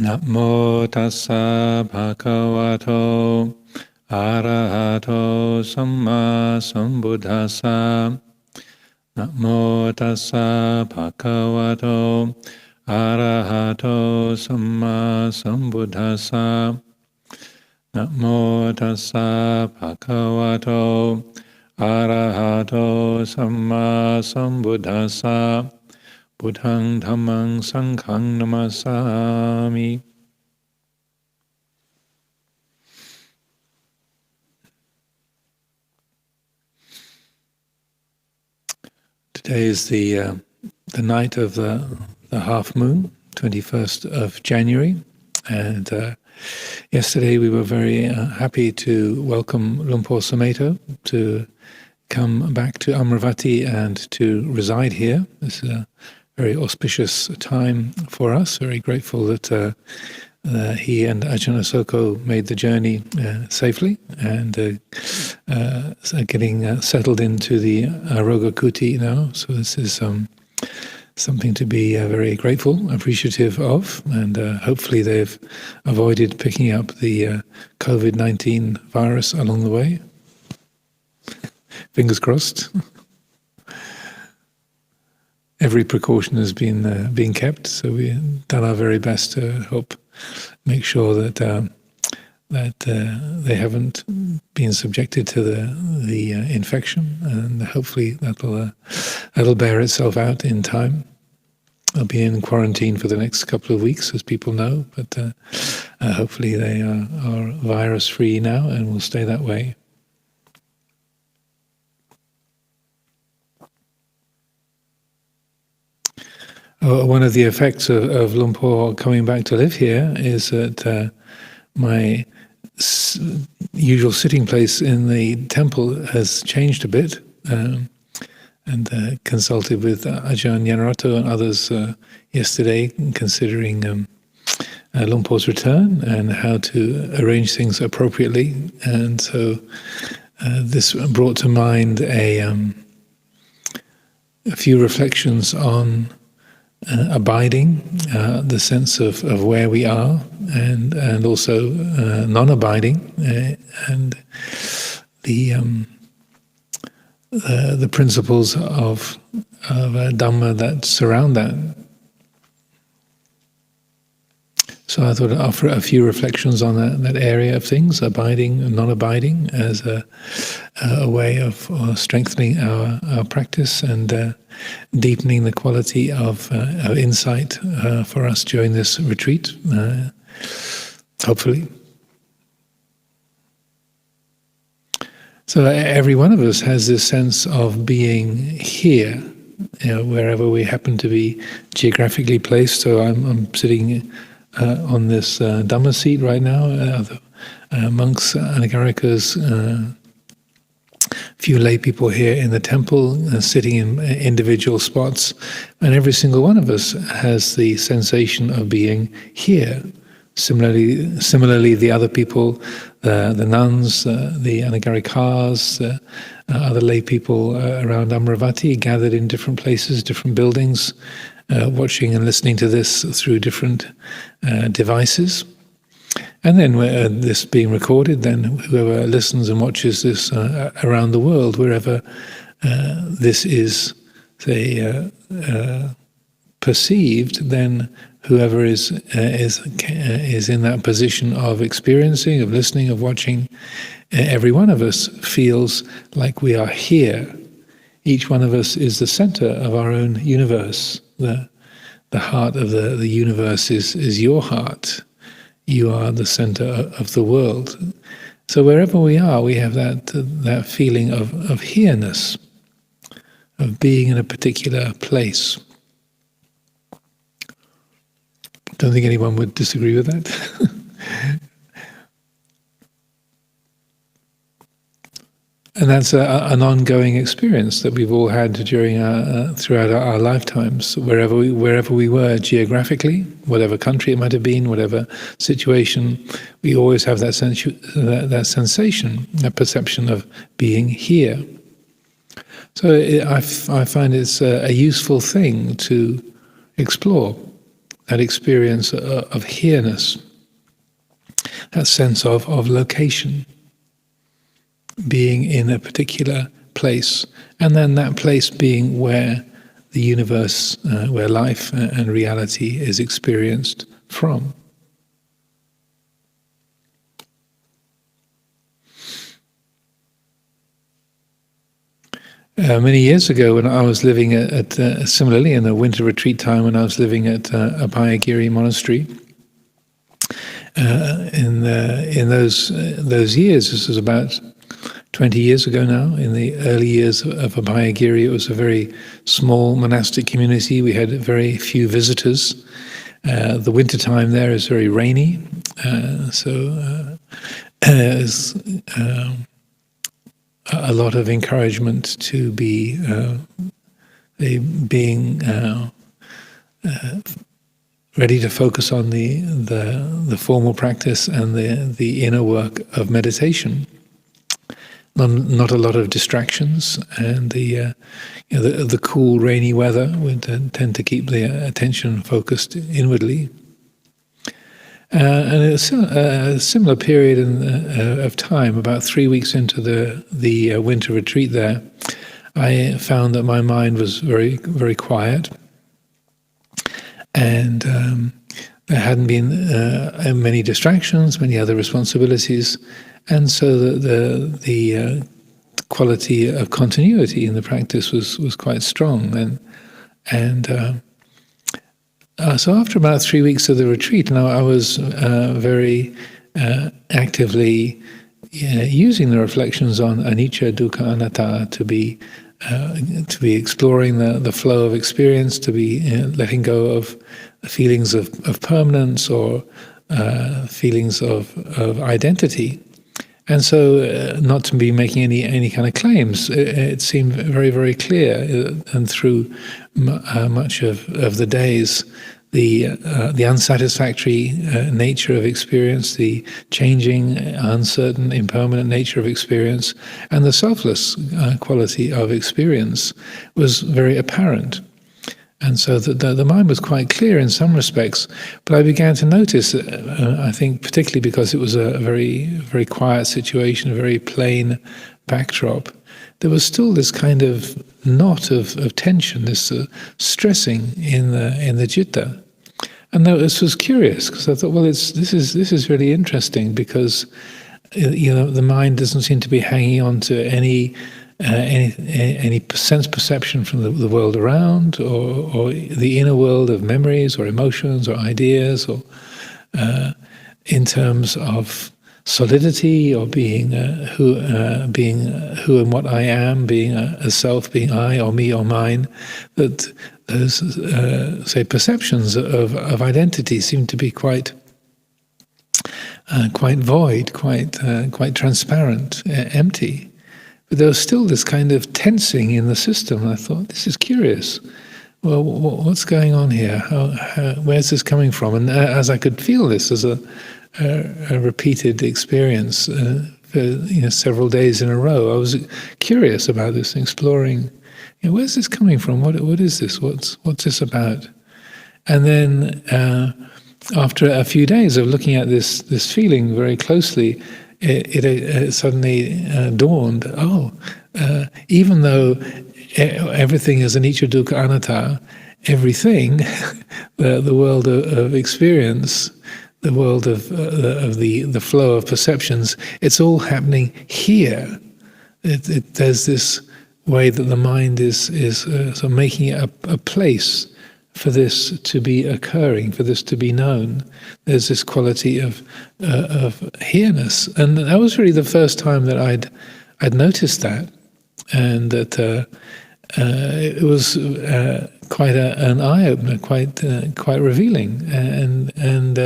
Namo tassa bhagavato arahato samma sambuddhassa. Namo tassa bhagavato arahato samma sambuddhassa. Namo tassa bhagavato arahato samma sambuddhassa. Buddhang Dhammang Sanghang Namasami. Today is the night of the half moon, 21st of January, and yesterday we were very happy to welcome Lumpur Sumedho to come back to Amaravati and to reside here. It's a very auspicious time for us. Very grateful that he and Ajahn Amaro made the journey safely and getting settled into the Aroga Kuti now. So this is something to be very grateful, appreciative of, and hopefully they've avoided picking up the COVID-19 virus along the way. Fingers crossed. Every precaution has been kept, so we've done our very best to help make sure that they haven't been subjected to the infection, and hopefully that'll bear itself out in time. I'll be in quarantine for the next couple of weeks, as people know, but hopefully they are virus-free now and will stay that way. One of the effects of Lumpur coming back to live here is that my usual sitting place in the temple has changed a bit, and consulted with Ajahn Amaro and others yesterday, considering Lumpur's return and how to arrange things appropriately. And so this brought to mind a few reflections on abiding, the sense of where we are, and also non-abiding, and the principles of Dhamma that surround that. So I thought I'd offer a few reflections on that area of things, abiding and non-abiding, as a way of strengthening our practice and deepening the quality of insight for us during this retreat, hopefully. So every one of us has this sense of being here, wherever we happen to be geographically placed. So I'm sitting on this Dhamma seat right now. The monks, anagarikas, few lay people here in the temple, sitting in individual spots, and every single one of us has the sensation of being here. Similarly, the other people, the nuns, the anagarikas, other lay people around Amaravati, gathered in different places, different buildings, watching and listening to this through different devices. And then this being recorded, then whoever listens and watches this around the world, wherever this is, say, perceived, then whoever is in that position of experiencing, of listening, of watching, every one of us feels like we are here. Each one of us is the center of our own universe. The heart of the universe is your heart. You are the center of the world. So wherever we are, we have that feeling of here-ness, of being in a particular place. Don't think anyone would disagree with that. And that's an ongoing experience that we've all had throughout our lifetimes, wherever we were geographically, whatever country it might have been, whatever situation, we always have that sensation, that perception of being here. So I find it's a useful thing to explore, that experience of here-ness, that sense of location, being in a particular place, and then that place being where the universe, where life and reality is experienced from. Many years ago, when I was living similarly in the winter retreat time, when I was living at Abhayagiri Monastery, in those years, this was about 20 years ago now, in the early years of Abhayagiri, it was a very small monastic community. We had very few visitors. The winter time there is very rainy, so there's a lot of encouragement to be being ready to focus on the formal practice and the inner work of meditation. Not a lot of distractions, and the cool, rainy weather would tend to keep the attention focused inwardly. And it's a similar period of time, about 3 weeks into the winter retreat there, I found that my mind was very, very quiet, and there hadn't been many distractions, many other responsibilities, and so the quality of continuity in the practice was quite strong, and so after about 3 weeks of the retreat, now I was very actively using the reflections on anicca, dukkha, anatta to be exploring the flow of experience, to be letting go of feelings of permanence or feelings of identity. And so not to be making any kind of claims. It seemed very, very clear, and through much of the days, the unsatisfactory nature of experience, the changing, uncertain, impermanent nature of experience, and the selfless quality of experience was very apparent. And so the mind was quite clear in some respects, but I began to notice, I think particularly because it was a very, very quiet situation, a very plain backdrop, there was still this kind of knot of tension, this stressing in the citta. And this was curious, because I thought, well, this is really interesting, because the mind doesn't seem to be hanging on to any sense perception from the world around, or the inner world of memories or emotions or ideas, or in terms of solidity or being who and what I am, being a self, being I or me or mine. That those say perceptions of identity seem to be quite void, quite transparent, empty. But there was still this kind of tensing in the system. And I thought, this is curious. Well, what's going on here? Where's this coming from? And as I could feel this as a repeated experience for several days in a row, I was curious about this, exploring. Where's this coming from? What is this? What's this about? And then after a few days of looking at this feeling very closely, it suddenly dawned, even though everything is anicca, dukkha, anatta, everything, the world of experience, the world of the flow of perceptions, it's all happening here. There's this way that the mind is sort of making it a place for this to be occurring, for this to be known. There's this quality of here-ness, and that was really the first time that I'd noticed that, and that it was quite an eye-opener, quite revealing, and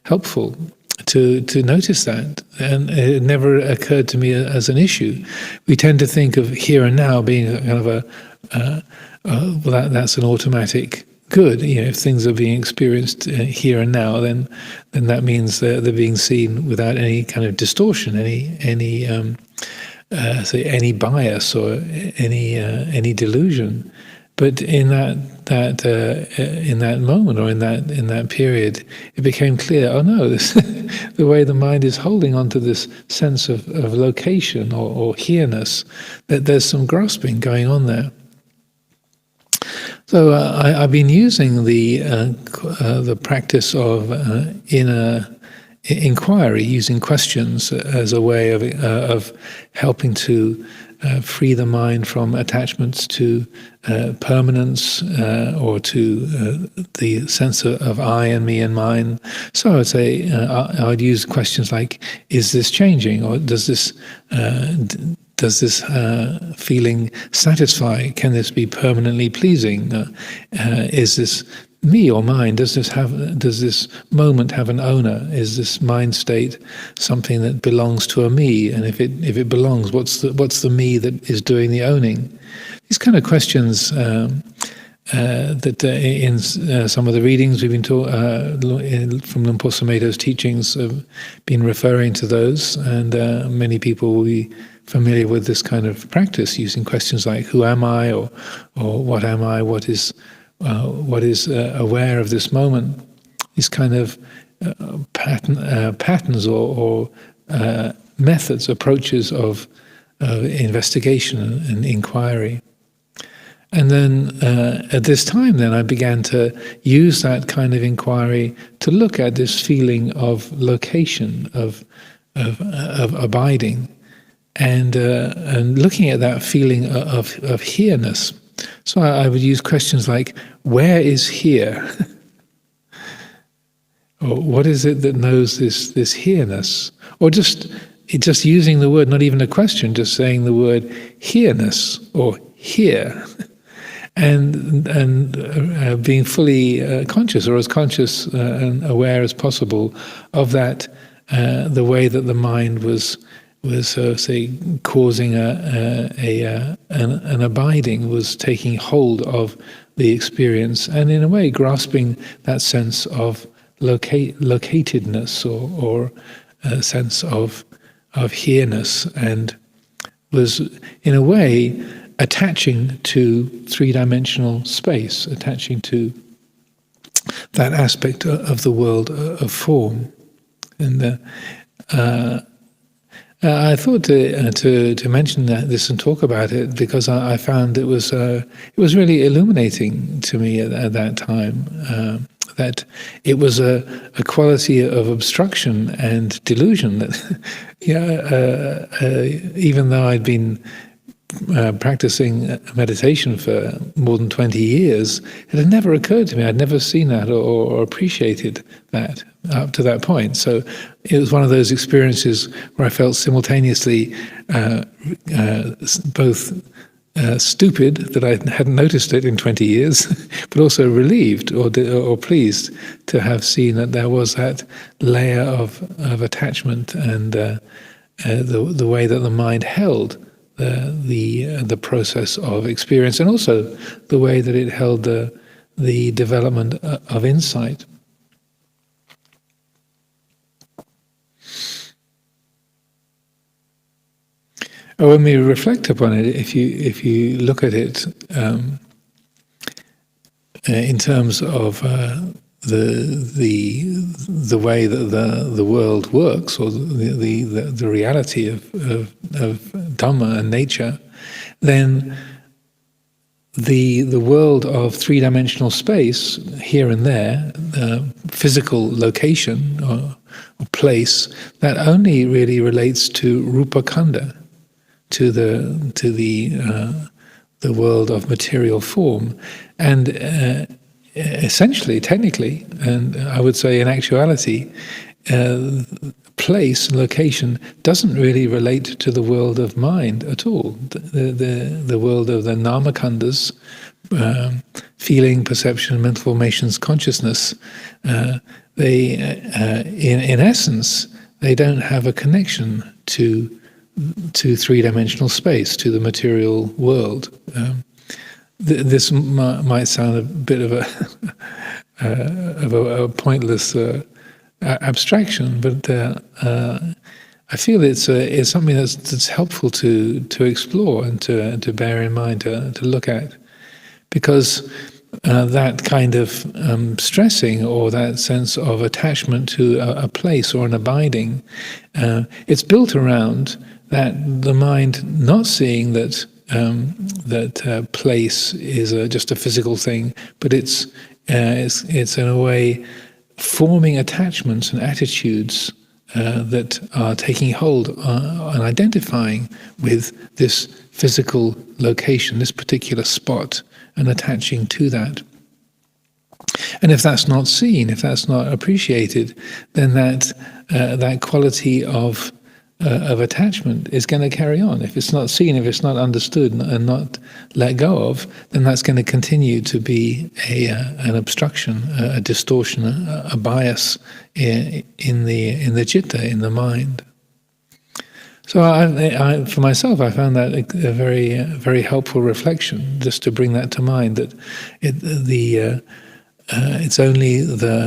helpful to notice that. And it never occurred to me as an issue. We tend to think of here and now being a kind of that's an automatic good. If things are being experienced here and now, then that means they're being seen without any kind of distortion, any bias or any delusion. But in that moment, or in that period, it became clear. Oh no, this, the way the mind is holding on to this sense of location or here-ness, that there's some grasping going on there. So I've been using the practice of inner inquiry, using questions as a way of helping to free the mind from attachments to permanence or to the sense of I and me and mine. So I would say I'd use questions like, is this changing, or does this feeling satisfy? Can this be permanently pleasing? Is this me or mine? Does this moment have an owner? Is this mind state something that belongs to a me? And if it belongs, what's the me that is doing the owning? These kind of questions that in some of the readings we've been taught from Luang Por Sumedho's teachings have been referring to those, and many people will be familiar with this kind of practice, using questions like "Who am I?" or "What am I?" What is aware of this moment? These kind of patterns or methods, approaches of investigation and inquiry. And then at this time, then I began to use that kind of inquiry to look at this feeling of location, of abiding, and looking at that feeling of here-ness. So I would use questions like, where is here? Or what is it that knows this here-ness? Or just using the word, not even a question, just saying the word here-ness or here. And being fully conscious, or as conscious and aware as possible of that, the way that the mind was say causing an abiding, was taking hold of the experience, and in a way grasping that sense of locatedness or a sense of here-ness, and was in a way attaching to three-dimensional space, attaching to that aspect of the world of form. And I thought to mention this and talk about it because I found it was really illuminating to me at that time, that it was a quality of obstruction and delusion that even though I'd been practicing meditation for more than 20 years, it had never occurred to me. I'd never seen that or appreciated that up to that point. So it was one of those experiences where I felt simultaneously both stupid that I hadn't noticed it in 20 years, but also relieved or pleased to have seen that there was that layer of attachment and the way that the mind held the process of experience, and also the way that it held the development of insight. When we reflect upon it, if you look at it in terms of the way that the world works, or the reality of Dhamma and nature, then the world of three-dimensional space, here and there, physical location or place, that only really relates to rupa khanda, to the world of material form, and essentially, technically, and I would say in actuality, place and location doesn't really relate to the world of mind at all. The world of the namakhandas, feeling, perception, mental formations, consciousness, they, in essence, they don't have a connection to three-dimensional space, to the material world. This might sound a bit of a pointless abstraction, but I feel it's something that's helpful to explore and to bear in mind, to look at, because that kind of stressing or that sense of attachment to a place or an abiding, it's built around that the mind not seeing that place is just a physical thing, but it's in a way forming attachments and attitudes that are taking hold and identifying with this physical location, this particular spot, and attaching to that. And if that's not seen, if that's not appreciated, then that quality of attachment is going to carry on. If it's not seen, if it's not understood and not let go of, then that's going to continue to be an obstruction, a distortion, a bias in the citta, in the mind. So I, for myself, I found that a very, very helpful reflection, just to bring that to mind, that it's only the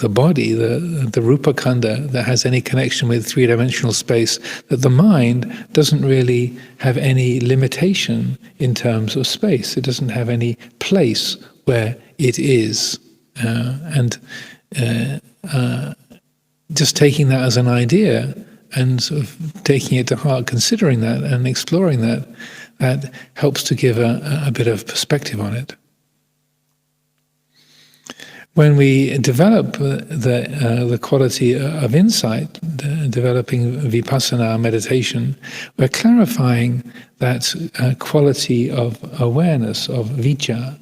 body, the rupa khanda, that has any connection with three-dimensional space, that the mind doesn't really have any limitation in terms of space. It doesn't have any place where it is. Just taking that as an idea and sort of taking it to heart, considering that and exploring that helps to give a bit of perspective on it. When we develop the quality of insight, developing vipassana meditation, we're clarifying that quality of awareness, of vicca,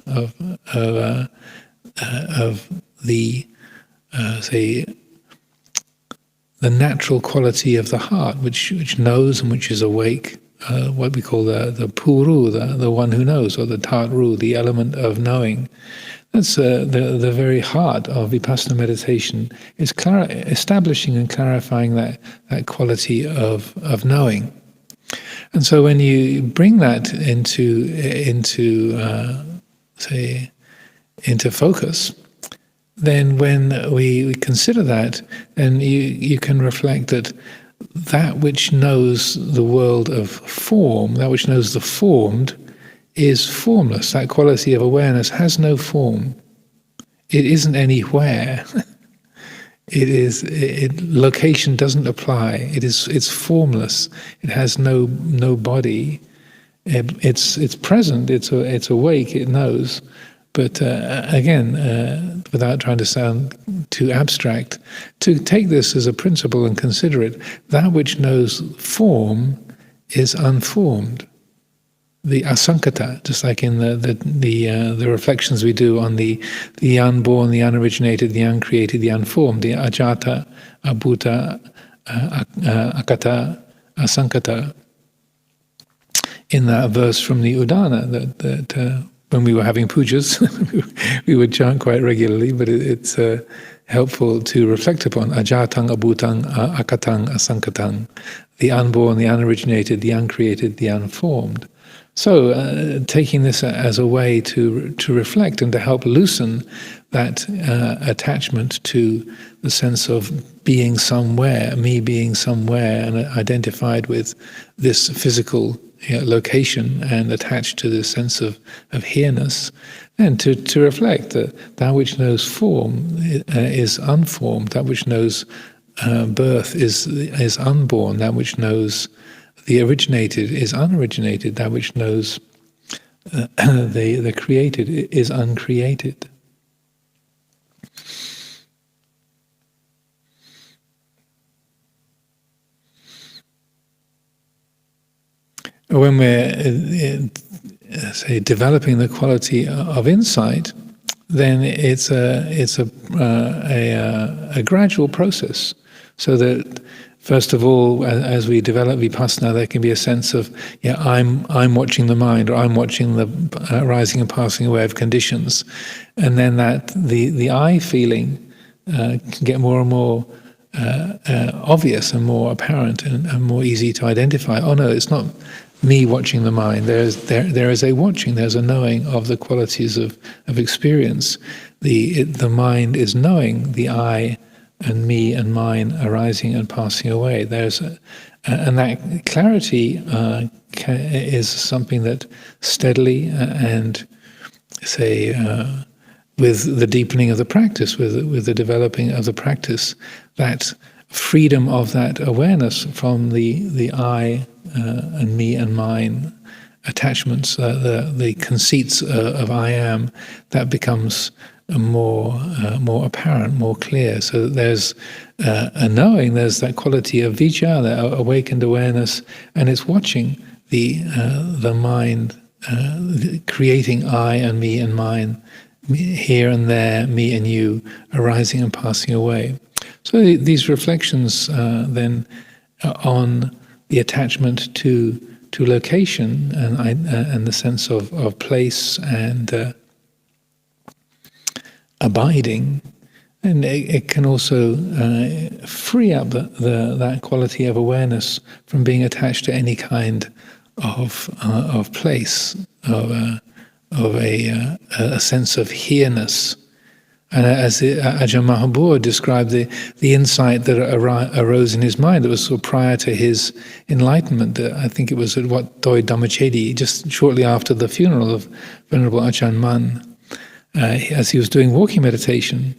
of the natural quality of the heart, which knows and which is awake, what we call the puru, the one who knows, or the tatru, the element of knowing. That's the very heart of vipassana meditation, is establishing and clarifying that quality of knowing. And so when you bring that into focus, then when we consider that, then you can reflect that which knows the world of form, that which knows the formed, is formless. That quality of awareness has no form. It isn't anywhere. Location doesn't apply. It's formless. It has no body. It's present. It's awake. It knows. But again, without trying to sound too abstract, to take this as a principle and consider it, that which knows form is unformed. The asankata, just like in the reflections we do on the unborn, the unoriginated, the uncreated, the unformed, the ajata, abhuta, akata, asankata. In that verse from the Udana, that when we were having pujas, we would chant quite regularly, but it's helpful to reflect upon ajatang, abhutang, akatang, asankatang, the unborn, the unoriginated, the uncreated, the unformed. So taking this as a way to reflect and to help loosen that attachment to the sense of being somewhere, me being somewhere, and identified with this physical location and attached to this sense of here-ness, and to reflect that which knows form is unformed, that which knows birth is unborn, that which knows the originated is unoriginated, that which knows the created is uncreated. When we're developing the quality of insight, then it's a gradual process, so that first of all, as we develop vipassana, there can be a sense of, I'm watching the mind, or I'm watching the rising and passing away of conditions, and then that the I feeling can get more and more obvious and more apparent and more easy to identify. Oh no, it's not me watching the mind. There is a watching. There's a knowing of the qualities of experience. The mind is knowing. The I and me and mine arising and passing away. And that clarity is something that steadily and say with the deepening of the practice, with the developing of the practice, that freedom of that awareness from the I and me and mine attachments, the conceits of I am, that becomes more apparent, more clear. So that there's a knowing, there's that quality of vijja, that awakened awareness, and it's watching the mind creating I and me and mine, here and there, me and you, arising and passing away. So these reflections then on the attachment to location and the sense of place and abiding, and it can also free up that quality of awareness from being attached to any kind of place, of a sense of here-ness. And as Ajahn Amaro described the insight that arose in his mind, that was sort of prior to his enlightenment. I think it was at Doi Dhammachedi, just shortly after the funeral of Venerable Ajahn Mun. As he was doing walking meditation,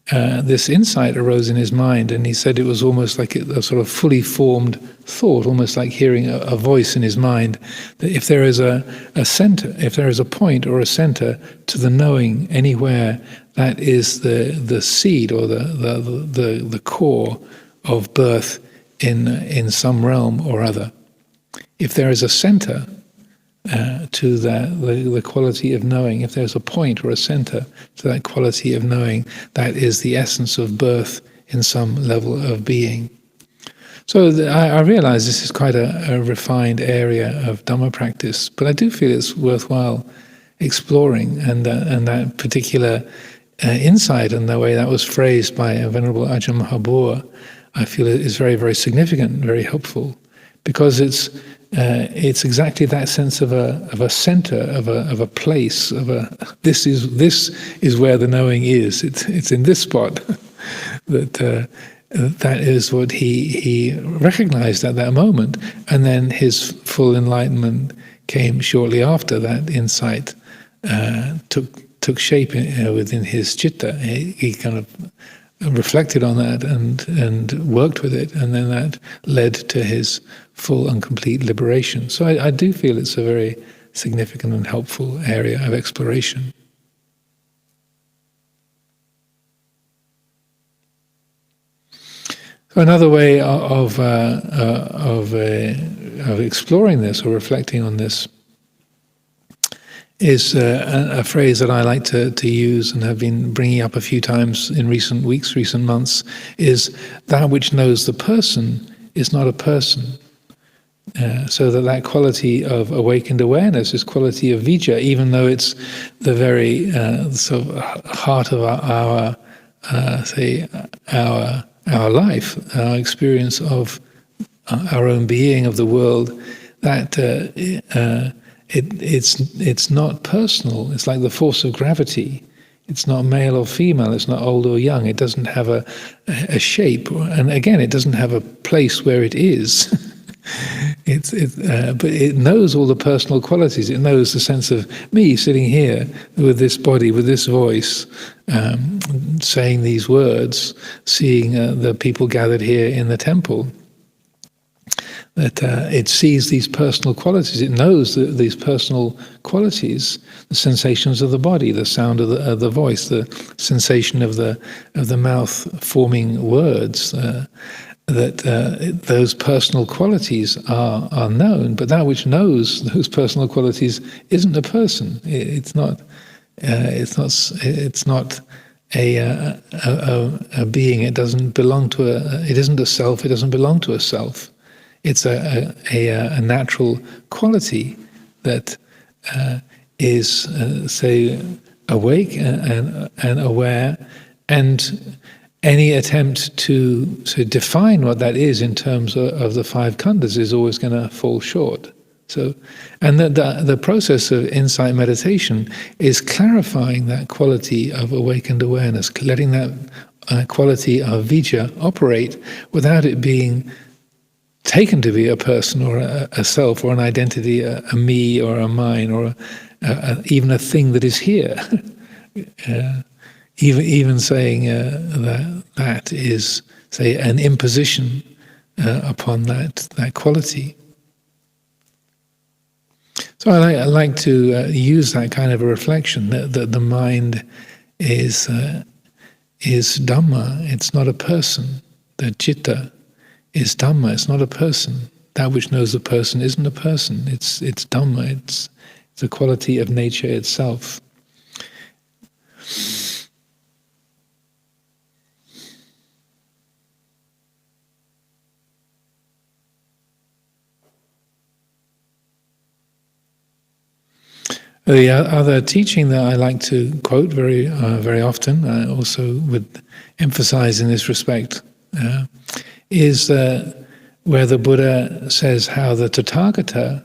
this insight arose in his mind, and he said it was almost like a sort of fully formed thought, almost like hearing a voice in his mind, that if there is a center, if there is a point or a center to the knowing anywhere, that is the seed or the core of birth in some realm or other. If there is a center to the quality of knowing, if there's a point or a center to that quality of knowing, that is the essence of birth in some level of being. So I realize this is quite a refined area of Dhamma practice, but I do feel it's worthwhile exploring, and that particular insight and the way that was phrased by Venerable Ajahn Amaro, I feel is very, very significant and very helpful, because it's exactly that sense of a center, of a place, this is where the knowing is. It's in this spot that is what he recognized at that moment, and then his full enlightenment came shortly after that insight took shape within his citta. He kind of reflected on that and worked with it, and then that led to his full and complete liberation. So I do feel it's a very significant and helpful area of exploration. So another way of exploring this or reflecting on this is a phrase that I like to use and have been bringing up a few times in recent weeks, recent months, is that which knows the person is not a person. So that quality of awakened awareness is quality of vijja, even though it's the very sort of heart of our life, our experience of our own being, of the world, that it's not personal. It's like the force of gravity. It's not male or female. It's not old or young. It doesn't have a shape, and again, it doesn't have a place where it is. But it knows all the personal qualities. It knows the sense of me sitting here with this body, with this voice, saying these words, seeing the people gathered here in the temple. That it sees these personal qualities. It knows these personal qualities, the sensations of the body, the sound of the voice, the sensation of the mouth forming words. That those personal qualities are known, but that which knows those personal qualities isn't a person. It's not a being. It doesn't belong to it isn't a self. It doesn't belong to a self. It's a natural quality that is, say, awake and aware, and any attempt to define what that is in terms of the five khandhas is always going to fall short. So, and the process of insight meditation is clarifying that quality of awakened awareness, letting that quality of vijja operate without it being taken to be a person or a self or an identity, a me or a mine or even a thing that is here. Even saying that is, say, an imposition upon that quality. So I like to use that kind of a reflection that the mind is Dhamma. It's not a person. The citta is Dhamma. It's not a person. That which knows a person isn't a person. It's Dhamma. It's a quality of nature itself. The other teaching that I like to quote very often, also would emphasize in this respect, is where the Buddha says how the Tathagata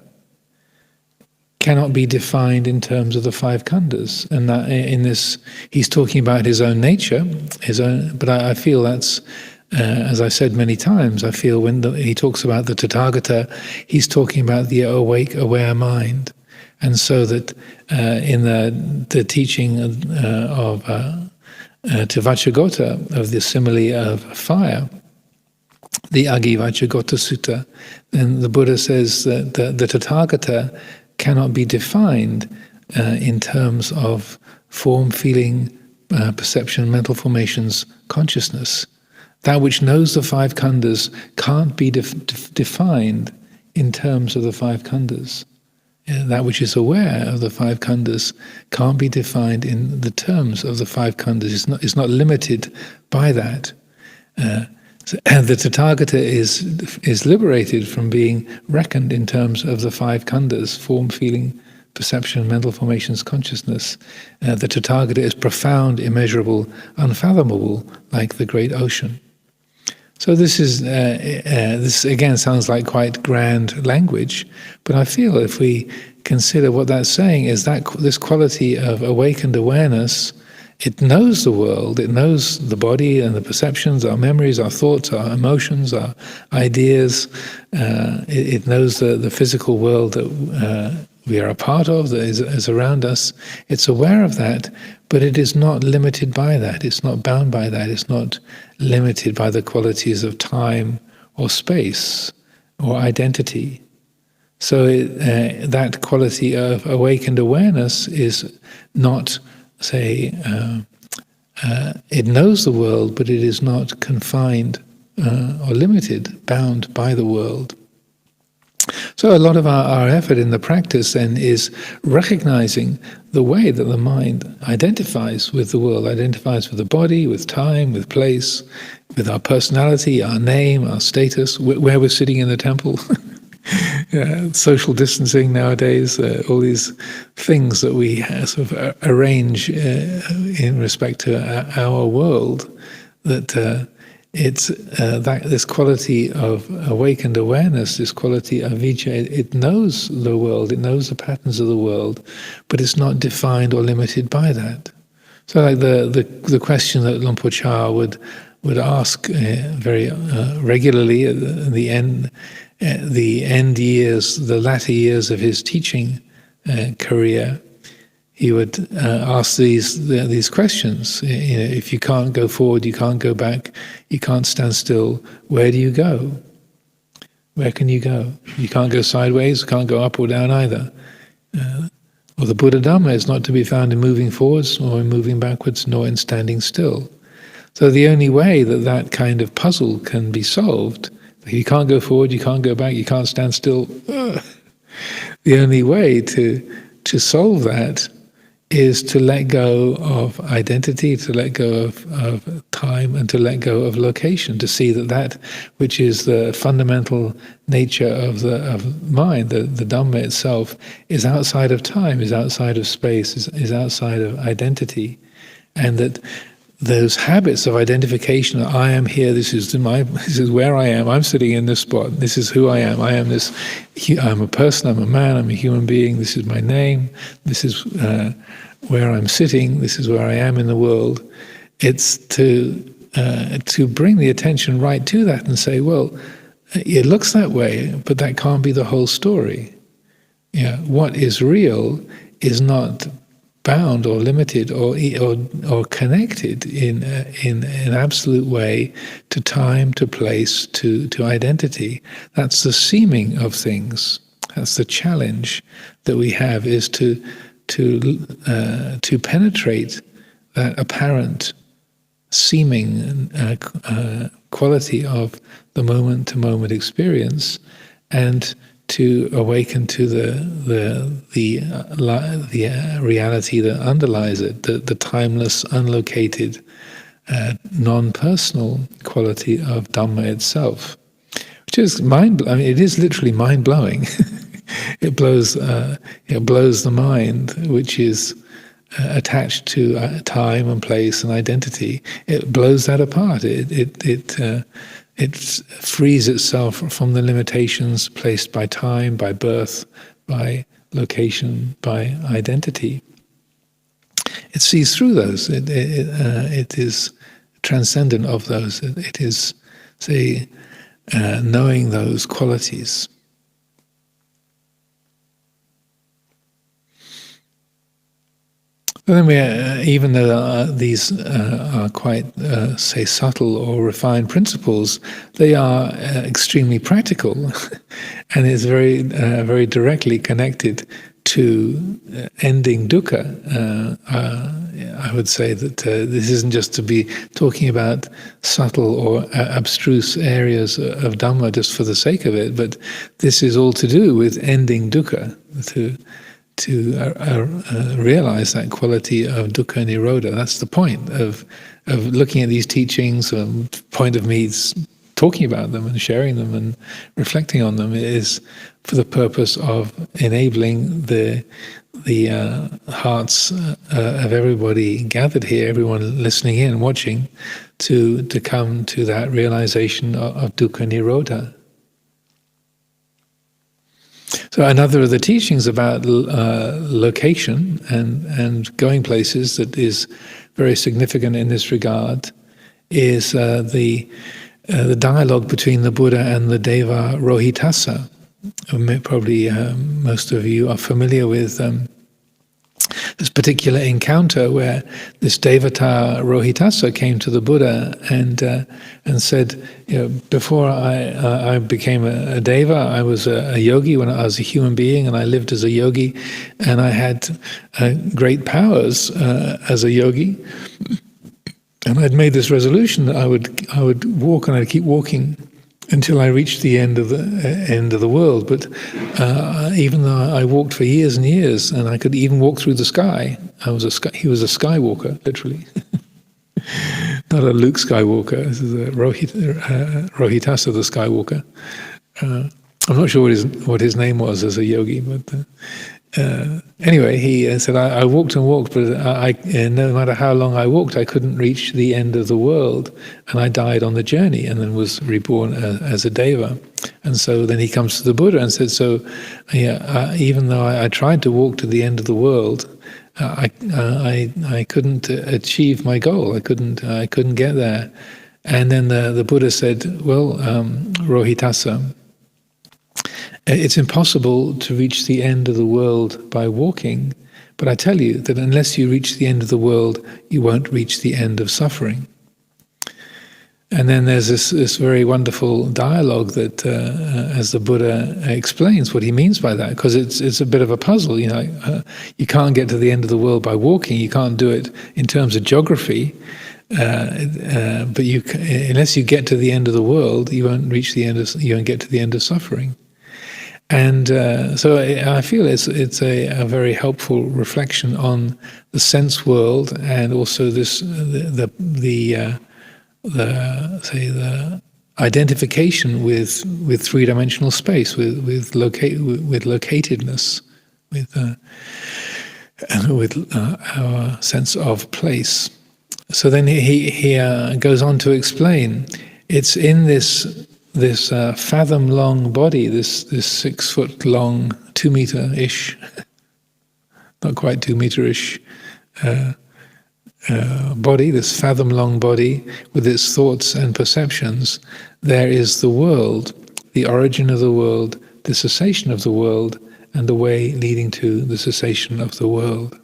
cannot be defined in terms of the five khandhas, and that in this he's talking about his own nature, but I feel that's, as I said many times, I feel when he talks about the Tathagata, he's talking about the awake, aware mind. And so that in the teaching of Vajragota, of the simile of fire, the Agi Vajragota Sutta, then the Buddha says that the Tathagata cannot be defined in terms of form, feeling, perception, mental formations, consciousness. That which knows the five khandhas can't be defined in terms of the five khandhas. That which is aware of the five khandhas can't be defined in the terms of the five khandhas. It's not limited by that. And the Tathagata is liberated from being reckoned in terms of the five khandhas: form, feeling, perception, mental formations, consciousness. The Tathagata is profound, immeasurable, unfathomable, like the great ocean. So this again sounds like quite grand language, but I feel if we consider what that's saying is that this quality of awakened awareness, it knows the world, it knows the body and the perceptions, our memories, our thoughts, our emotions, our ideas. It knows the physical world that we are a part of, that is around us. It's aware of that, but it is not limited by that. It's not bound by that. It's not limited by the qualities of time or space or identity. So that quality of awakened awareness is not, say, it knows the world, but it is not confined or limited, bound by the world. So a lot of our effort in the practice then is recognizing the way that the mind identifies with the world, identifies with the body, with time, with place, with our personality, our name, our status, where we're sitting in the temple. Social distancing nowadays, all these things that we sort of arrange in respect to our world, that it's this quality of awakened awareness, this quality of vijja. It knows the world, it knows the patterns of the world, but it's not defined or limited by that. So, like the question that Luang Por Chah would ask very regularly at the end years, the latter years of his teaching career, he would ask these questions. If you can't go forward, you can't go back, you can't stand still, where do you go? Where can you go? You can't go sideways, you can't go up or down either. Or the Buddha Dhamma is not to be found in moving forwards or in moving backwards, nor in standing still. So the only way that kind of puzzle can be solved, if you can't go forward, you can't go back, you can't stand still, the only way to solve that is to let go of identity, to let go of time, and to let go of location, to see that which is the fundamental nature of mind, the Dhamma itself, is outside of time, is outside of space, is outside of identity, and that those habits of identification. I am here. This is where I am. I'm sitting in this spot. This is who I am. I am this. I'm a person. I'm a man. I'm a human being. This is my name. This is where I'm sitting. This is where I am in the world. It's to bring the attention right to that and say, well, it looks that way, but that can't be the whole story. Yeah, what is real is not bound or limited or connected in an absolute way to time, to place, to identity. That's the seeming of things. That's the challenge that we have, is to penetrate that apparent seeming quality of the moment-to-moment experience, and to awaken to the reality that underlies it, the timeless, unlocated, non-personal quality of Dhamma itself, which is it is literally mind-blowing. It blows the mind, which is attached to time and place and identity. It blows that apart. It frees itself from the limitations placed by time, by birth, by location, by identity. It sees through those. It is transcendent of those. It is, say, knowing those qualities. But then even though these are quite, say, subtle or refined principles, they are extremely practical, and it's very, very directly connected to ending dukkha. I would say that this isn't just to be talking about subtle or abstruse areas of Dhamma just for the sake of it, but this is all to do with ending dukkha, to realize that quality of dukkha nirodha. That's the point of looking at these teachings. The point of me talking about them and sharing them and reflecting on them is for the purpose of enabling the hearts of everybody gathered here, everyone listening in, watching, to come to that realization of dukkha nirodha. So another of the teachings about location and going places that is very significant in this regard is the dialogue between the Buddha and the Deva Rohitassa. Probably most of you are familiar with this particular encounter where this Devata Rohitassa came to the Buddha and said, before I became a Deva, I was a yogi when I was a human being, and I lived as a yogi, and I had great powers as a yogi, and I'd made this resolution that I would walk, and I'd keep walking until I reached the end of the world. But even though I walked for years and years, and I could even walk through the sky, he was a skywalker, literally. Not a Luke Skywalker. This is a Rohitassa, the Skywalker. I'm not sure what his name was as a yogi, but anyway, he said, I walked and walked, but no matter how long I walked, I couldn't reach the end of the world, and I died on the journey, and then was reborn as a Deva. And so then he comes to the Buddha and said, so even though I tried to walk to the end of the world, I couldn't achieve my goal. I couldn't get there. And then the Buddha said, well, Rohitassa, it's impossible to reach the end of the world by walking, but I tell you that unless you reach the end of the world, you won't reach the end of suffering. And then there's this very wonderful dialogue that, as the Buddha explains what he means by that, because it's a bit of a puzzle. You can't get to the end of the world by walking. You can't do it in terms of geography, but unless you get to the end of the world, you won't reach the end of. You won't get to the end of suffering. And so I feel it's a very helpful reflection on the sense world, and also the identification with three-dimensional space, with locatedness, with our sense of place. So then he goes on to explain, it's in this fathom long body, this 6 foot long, 2 meter ish, not quite 2 meter ish body, this fathom long body with its thoughts and perceptions. There is the world, the origin of the world, the cessation of the world, and the way leading to the cessation of the world.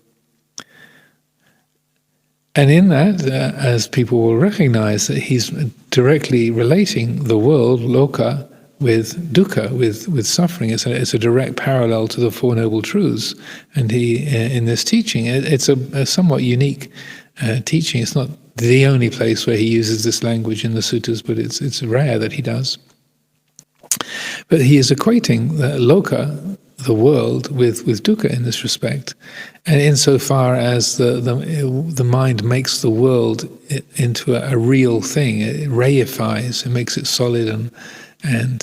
And in that, as people will recognize, that he's directly relating the world, loka, with dukkha, with suffering. It's a direct parallel to the Four Noble Truths. And he, in this teaching, it's a somewhat unique teaching. It's not the only place where he uses this language in the suttas, but it's rare that he does. But he is equating the loka, the world, with dukkha in this respect, and insofar as the mind makes the world into a real thing, it reifies, it makes it solid and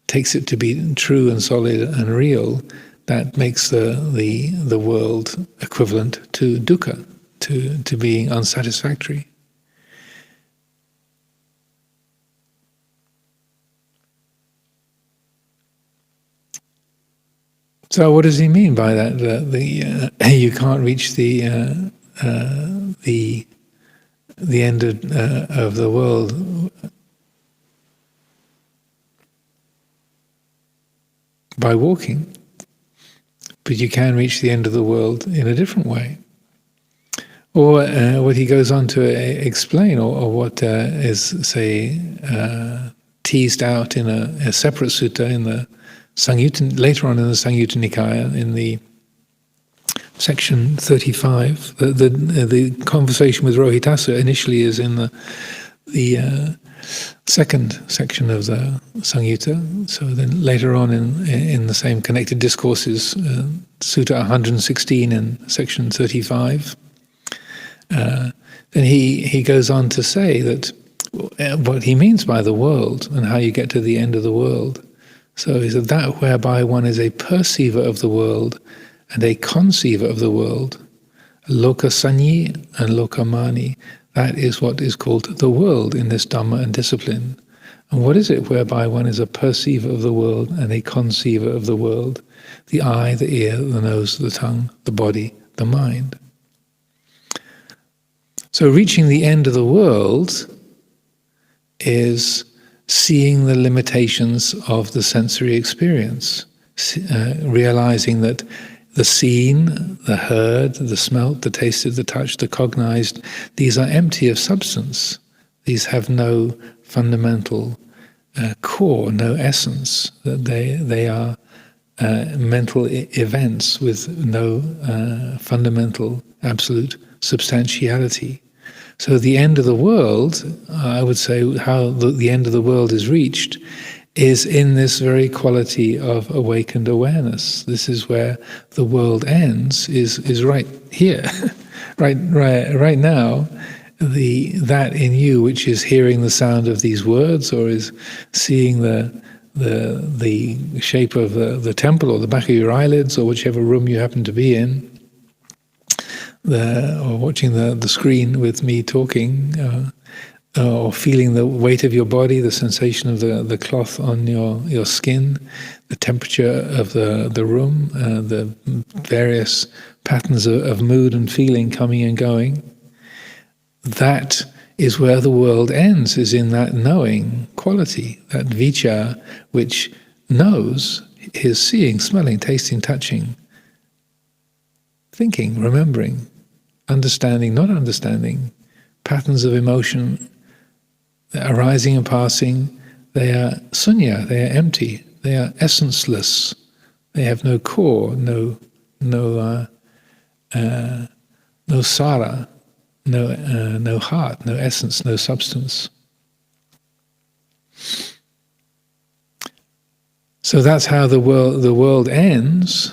takes it to be true and solid and real. That makes the world equivalent to dukkha, to being unsatisfactory. So what does he mean by that? You can't reach the end of the world by walking, but you can reach the end of the world in a different way. Or what he goes on to explain, or what is, say, teased out in a separate sutta in the Samyutta, later on in the Samyutta Nikaya, in the section 35, the conversation with Rohitassa initially is in the second section of the Samyutta. So then later on in the same connected discourses, Sutta 116 in section 35, then he goes on to say that what he means by the world and how you get to the end of the world. So he said that whereby one is a perceiver of the world and a conceiver of the world, lokasanyi and lokamani, that is what is called the world in this Dhamma and discipline. And what is it whereby one is a perceiver of the world and a conceiver of the world? The eye, the ear, the nose, the tongue, the body, the mind. So reaching the end of the world is seeing the limitations of the sensory experience, realizing that the seen, the heard, the smelt, the tasted, the touched, the cognized, these are empty of substance. These have no fundamental core, no essence. That they are mental events with no fundamental, absolute substantiality. So the end of the world, I would say, how the end of the world is reached is in this very quality of awakened awareness. This is where the world ends, is right here, right now. That in you which is hearing the sound of these words, or is seeing the shape of the temple or the back of your eyelids, or whichever room you happen to be in, or watching the screen with me talking, or feeling the weight of your body, the sensation of the cloth on your skin, the temperature of the room, the various patterns of mood and feeling coming and going. That is where the world ends, is in that knowing quality, that vicca which knows, is seeing, smelling, tasting, touching, thinking, remembering, understanding, not understanding, patterns of emotion arising and passing. They are sunya, they are empty, they are essenceless, they have no core, no sara, no heart, no essence, no substance. So that's how the world ends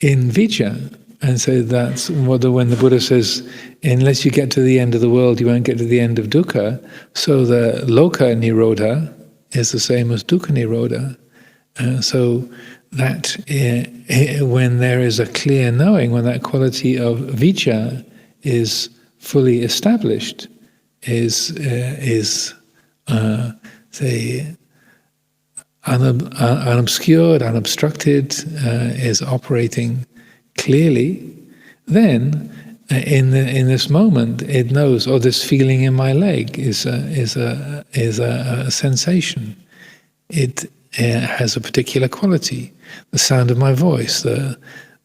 in vicca. And so that's when the Buddha says, unless you get to the end of the world, you won't get to the end of dukkha. So the loka nirodha is the same as dukkha nirodha. So that when there is a clear knowing, when that quality of vicca is fully established, is say unobscured, unobstructed, is operating clearly, then in this moment it knows, oh, this feeling in my leg is a sensation. It has a particular quality. The sound of my voice,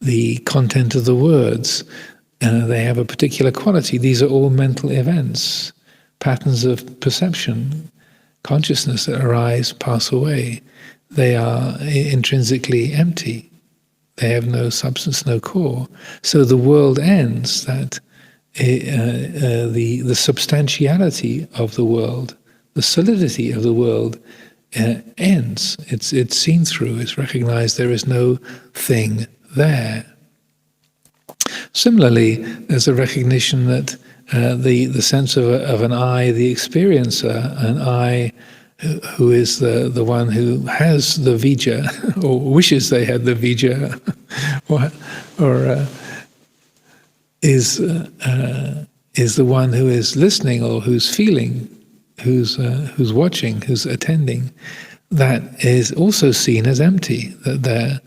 the content of the words, they have a particular quality. These are all mental events, patterns of perception, consciousness that arise, pass away. They are intrinsically empty. They have no substance, no core. So the world ends, that the substantiality of the world, the solidity of the world ends. It's seen through, it's recognized, there is no thing there. Similarly, there's a recognition that the sense of an I, the experiencer, an I who is the one who has the vijja, or wishes they had the vijja, or is the one who is listening, or who's feeling, who's watching, who's attending. That is also seen as empty. That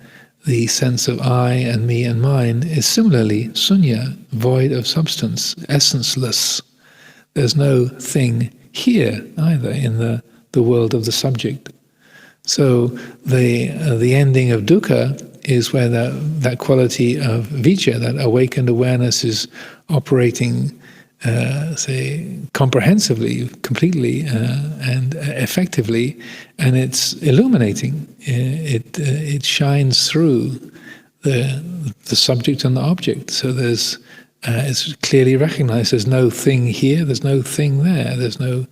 the sense of I and me and mine is similarly sunya, void of substance, essenceless. There's no thing here either in the world of the subject. So the ending of dukkha is where that quality of vijja, that awakened awareness, is operating, say, comprehensively, completely, and effectively, and it's illuminating. It shines through the subject and the object. So it's clearly recognized. There's no thing here. There's no thing there. There's no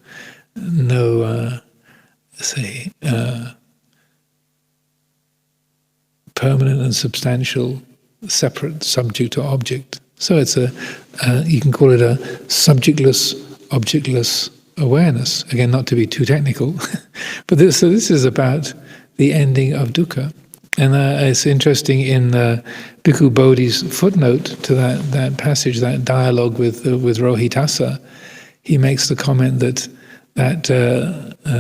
permanent and substantial separate subject or object. So it's you can call it a subjectless, objectless awareness. Again, not to be too technical, but this is about the ending of dukkha. And it's interesting in Bhikkhu Bodhi's footnote to that passage, that dialogue with Rohitassa, he makes the comment that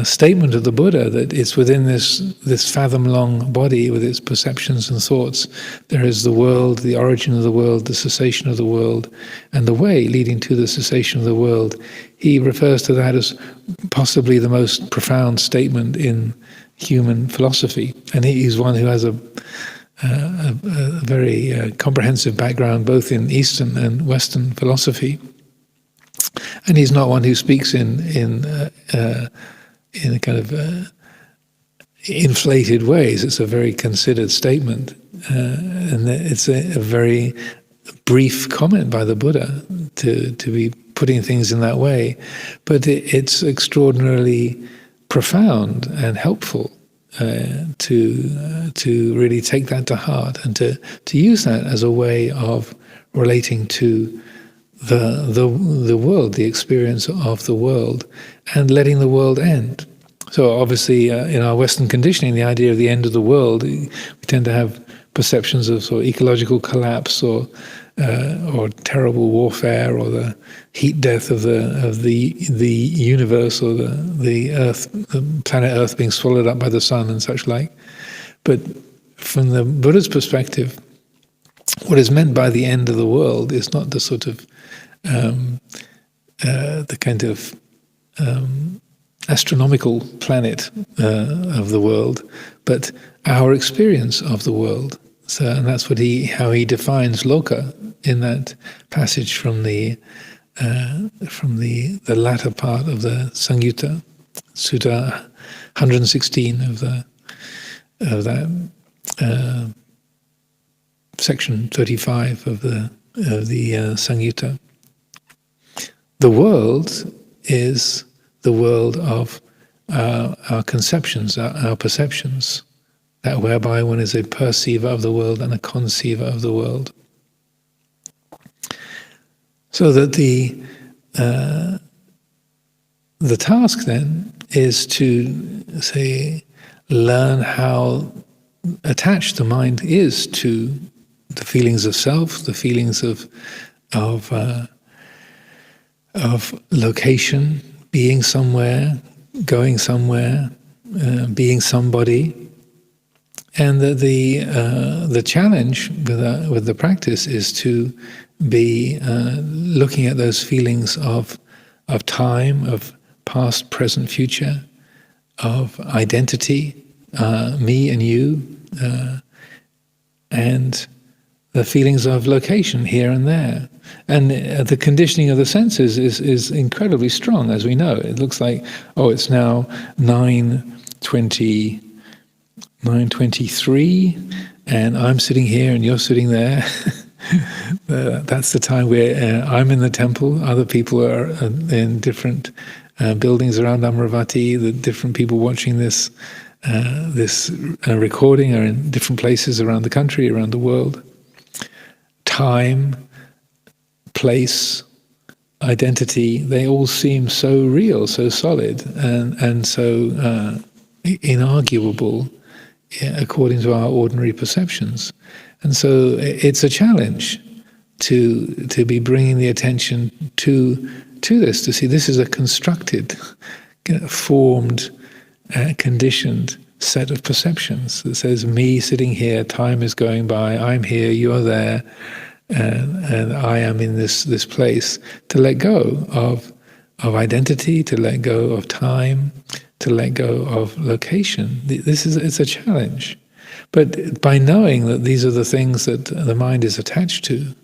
statement of the Buddha, that it's within this fathom-long body with its perceptions and thoughts, there is the world, the origin of the world, the cessation of the world, and the way leading to the cessation of the world. He refers to that as possibly the most profound statement in human philosophy, and he's one who has a very comprehensive background both in Eastern and Western philosophy. And he's not one who speaks in kind of inflated ways. It's a very considered statement, and it's a very brief comment by the Buddha to be putting things in that way. But it's extraordinarily profound and helpful to really take that to heart and to use that as a way of relating to the world, the experience of the world, and letting the world end. So obviously, in our Western conditioning, the idea of the end of the world, we tend to have perceptions of sort of ecological collapse or terrible warfare, or the heat death of the universe, or the Earth, the planet Earth being swallowed up by the sun and such like. But from the Buddha's perspective, what is meant by the end of the world is not the sort of the kind of astronomical planet of the world, but our experience of the world. So, and that's how he defines loka in that passage from the latter part of the Samyutta, Sutta 116 of that section 35 of the Samyutta. The world is the world of our conceptions, our perceptions, that whereby one is a perceiver of the world and a conceiver of the world. So that the task then is to, say, learn how attached the mind is to the feelings of self, the feelings of of location, being somewhere, going somewhere, being somebody. And the challenge with the practice is to be looking at those feelings of time, of past, present, future, of identity, me and you, and the feelings of location here and there. And the conditioning of the senses is incredibly strong, as we know. It looks like, oh, it's now 9:23, and I'm sitting here and you're sitting there. That's the time where I'm in the temple. Other people are in different buildings around Amaravati. The different people watching this recording are in different places around the country, around the world. Time, place, identity, they all seem so real, so solid, and so inarguable according to our ordinary perceptions. And so it's a challenge to be bringing the attention to this, to see this is a constructed, formed, conditioned set of perceptions that says me sitting here, time is going by, I'm here, you're there, and I am in this place. To let go of identity, to let go of time, to let go of location. It's a challenge. But by knowing that these are the things that the mind is attached to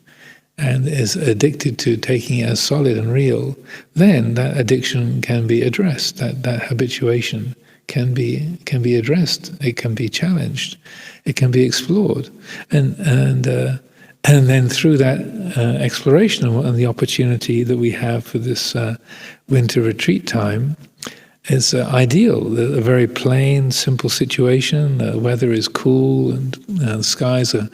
and is addicted to taking as solid and real, then that addiction can be addressed, that habituation can be addressed, it can be challenged, it can be explored. And then through that exploration and the opportunity that we have for this winter retreat time, it's ideal. A very plain, simple situation. The weather is cool and the skies are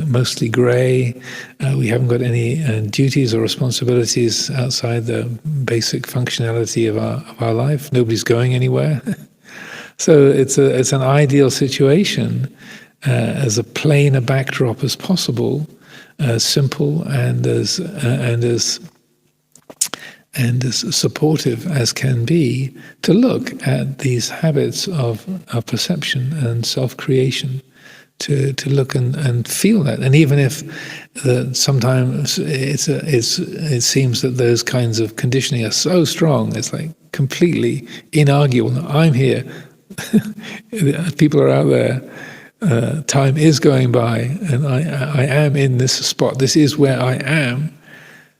mostly grey. We haven't got any duties or responsibilities outside the basic functionality of our life. Nobody's going anywhere. So it's an ideal situation, as a plain a backdrop as possible, simple and as supportive as can be, to look at these habits of perception and self-creation, to look and feel that. And even if sometimes it seems that those kinds of conditioning are so strong, it's like completely inarguable. I'm here. People are out there. Time is going by, and I am in this spot. This is where I am.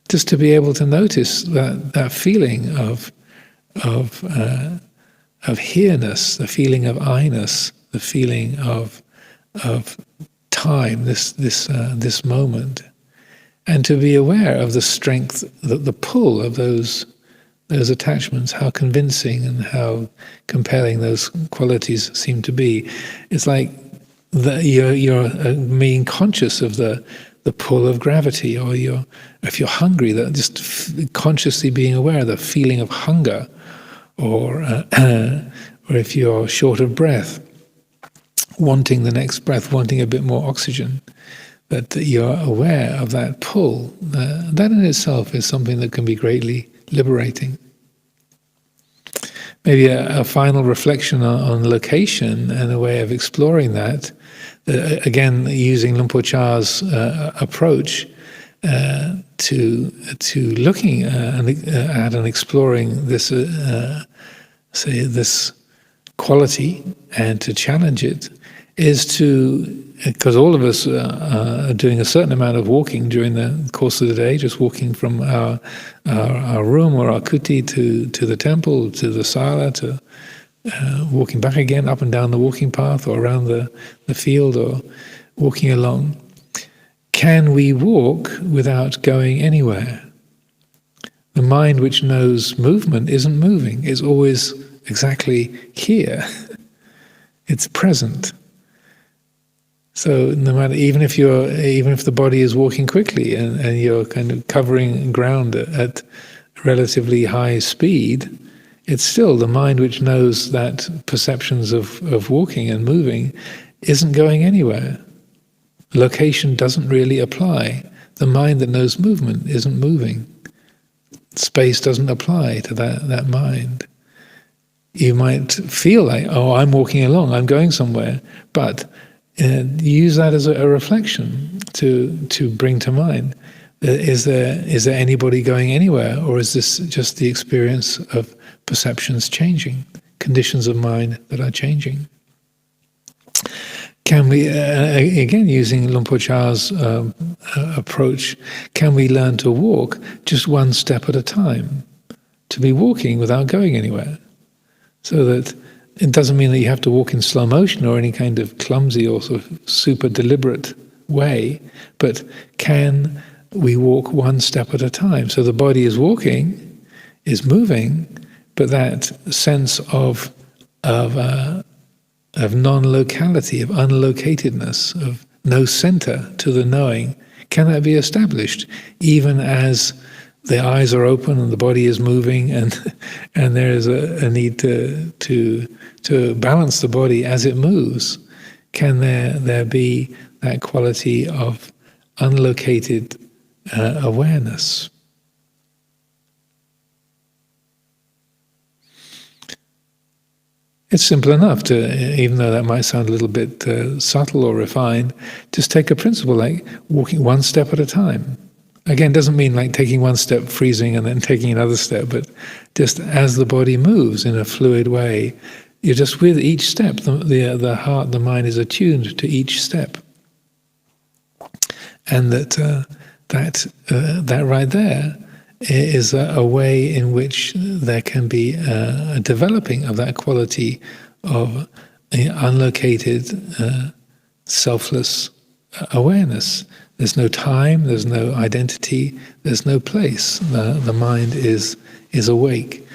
Just to be able to notice that feeling of here-ness, the feeling of I-ness, the feeling of time, this moment, and to be aware of the strength, the pull of those attachments, how convincing and how compelling those qualities seem to be. It's like you're being conscious of the pull of gravity, or if you're hungry, that just consciously being aware of the feeling of hunger, or if you're short of breath, wanting the next breath, wanting a bit more oxygen, that you're aware of that pull. That in itself is something that can be greatly liberating. Maybe a final reflection on location and a way of exploring that. Again, using Lumpur Cha's approach to looking at and exploring this, this quality, and to challenge it, is because all of us are doing a certain amount of walking during the course of the day, just walking from our room or our kuti to the temple, to the sala, to walking back again, up and down the walking path, or around the field, or walking along. Can we walk without going anywhere? The mind which knows movement isn't moving. It's always exactly here. It's present. So no matter, even if the body is walking quickly and you're kind of covering ground at relatively high speed, it's still the mind which knows that perceptions of walking and moving isn't going anywhere. Location doesn't really apply. The mind that knows movement isn't moving. Space doesn't apply to that mind. You might feel like, oh, I'm walking along, I'm going somewhere, but use that as a reflection to bring to mind. Is there anybody going anywhere, or is this just the experience of perceptions changing, conditions of mind that are changing? Can we, again using Luang Cha's approach, can we learn to walk just one step at a time? To be walking without going anywhere. So that it doesn't mean that you have to walk in slow motion or any kind of clumsy or sort of super deliberate way, but can we walk one step at a time? So the body is walking, is moving, but that sense of non-locality, of unlocatedness, of no center to the knowing, can that be established even as the eyes are open and the body is moving, and there is a need to balance the body as it moves? Can there be that quality of unlocated awareness? It's simple enough to, even though that might sound a little bit subtle or refined, just take a principle like walking one step at a time. Again, doesn't mean like taking one step, freezing, and then taking another step, but just as the body moves in a fluid way, you're just with each step. The heart, the mind is attuned to each step, and that right there is a way in which there can be a developing of that quality of unlocated, selfless awareness. There's no time, there's no identity, there's no place. The mind is awake.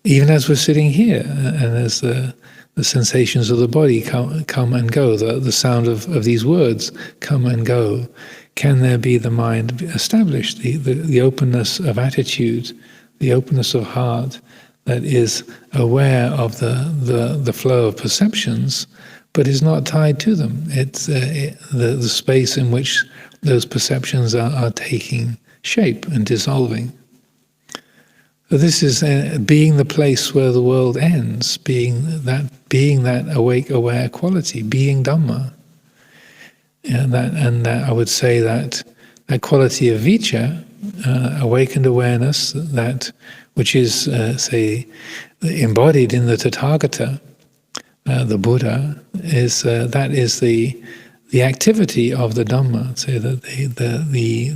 Even as we're sitting here, and as the sensations of the body come and go, the sound of these words come and go, can there be the mind established, the openness of attitude, the openness of heart that is aware of the flow of perceptions, but is not tied to them? It's the space in which those perceptions are taking shape and dissolving. So this is being the place where the world ends, being that awake, aware quality, being Dhamma. And that I would say that quality of vicca, awakened awareness, that which is say embodied in the Tathagata, the Buddha, is the activity of the Dhamma. So that the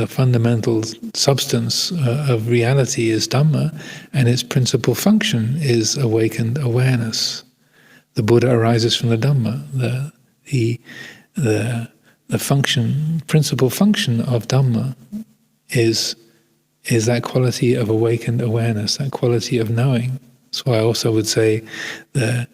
fundamental substance of reality is Dhamma, and its principal function is awakened awareness. The Buddha arises from the Dhamma. The function, principal function of Dhamma is that quality of awakened awareness, that quality of knowing. That's why I also would say the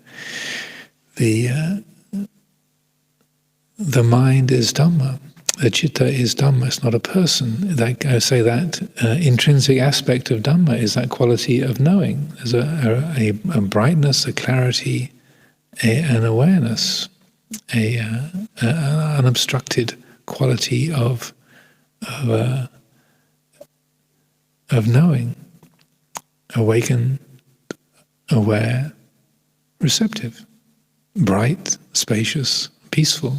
mind is Dhamma, the citta is Dhamma. It's not a person. I say that intrinsic aspect of Dhamma is that quality of knowing. There's a brightness, a clarity, an awareness. An unobstructed quality of knowing, awakened, aware, receptive, bright, spacious, peaceful.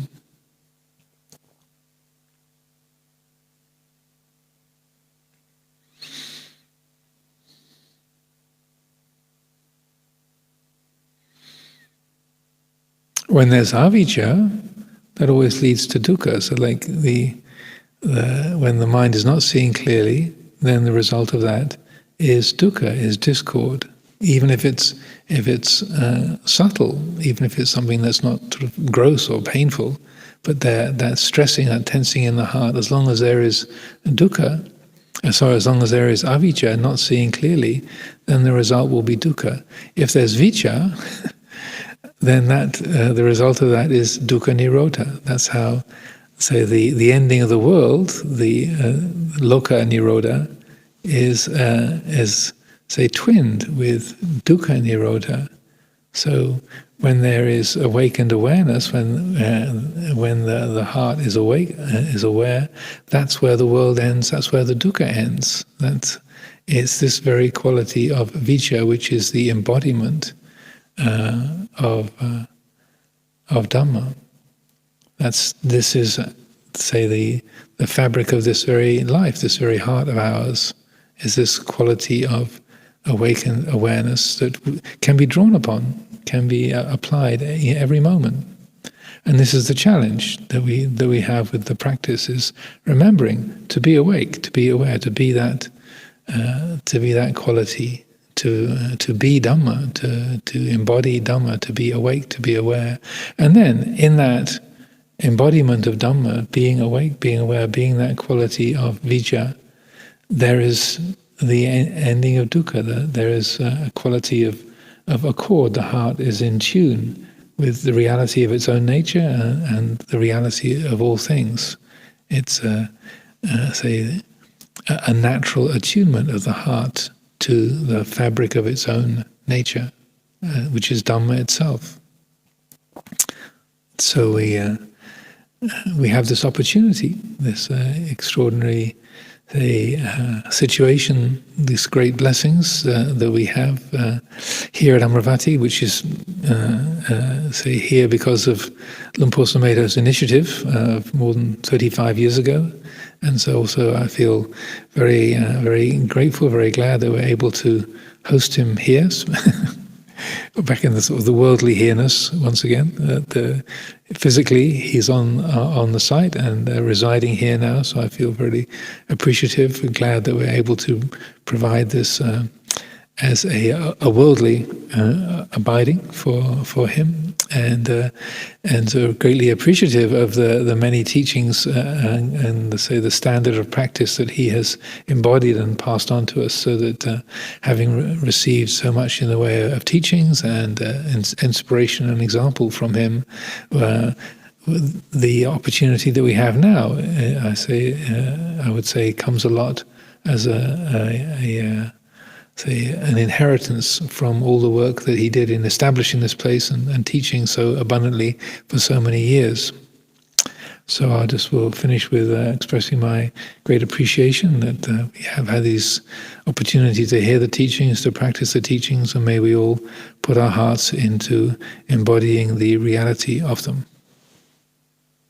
When there's avijja, that always leads to dukkha. So, like when the mind is not seeing clearly, then the result of that is dukkha, is discord. Even if it's subtle, even if it's something that's not sort of gross or painful, but that stressing, that tensing in the heart, as long as there is dukkha, as long as there is avijja, not seeing clearly, then the result will be dukkha. If there's vicca, then the result of that is dukkha nirodha. That's how, say, the ending of the world, the loka nirodha, is say twinned with dukkha nirodha. So when there is awakened awareness, when the heart is awake, is aware, that's where the world ends. That's where the dukkha ends. It's this very quality of vijja, which is the embodiment of Dhamma. This is, say, the fabric of this very life, this very heart of ours, is this quality of awakened awareness that can be drawn upon, can be applied every moment. And this is the challenge that we have with the practice: is remembering to be awake, to be aware, to be that quality, to be Dhamma, to embody Dhamma, to be awake, to be aware. And then in that embodiment of Dhamma, being awake, being aware, being that quality of vijja, there is the ending of dukkha. There is a quality of accord. The heart is in tune with the reality of its own nature and the reality of all things. It's say a natural attunement of the heart to the fabric of its own nature, which is Dhamma itself. So we have this opportunity, this extraordinary situation, these great blessings that we have here at Amaravati, which is here because of Luang Por Sumedho's initiative of more than 35 years ago. And so also I feel very, very grateful, very glad that we're able to host him here. Back in the sort of the worldly here-ness once again. Physically, he's on the site and residing here now. So I feel very appreciative and glad that we're able to provide this as a worldly abiding for him, and so greatly appreciative of the many teachings and the standard of practice that he has embodied and passed on to us, so that having received so much in the way of teachings and inspiration and example from him, the opportunity that we have now, I would say, comes a lot as an inheritance from all the work that he did in establishing this place and teaching so abundantly for so many years. So I just will finish with expressing my great appreciation that we have had these opportunities to hear the teachings, to practice the teachings, and may we all put our hearts into embodying the reality of them.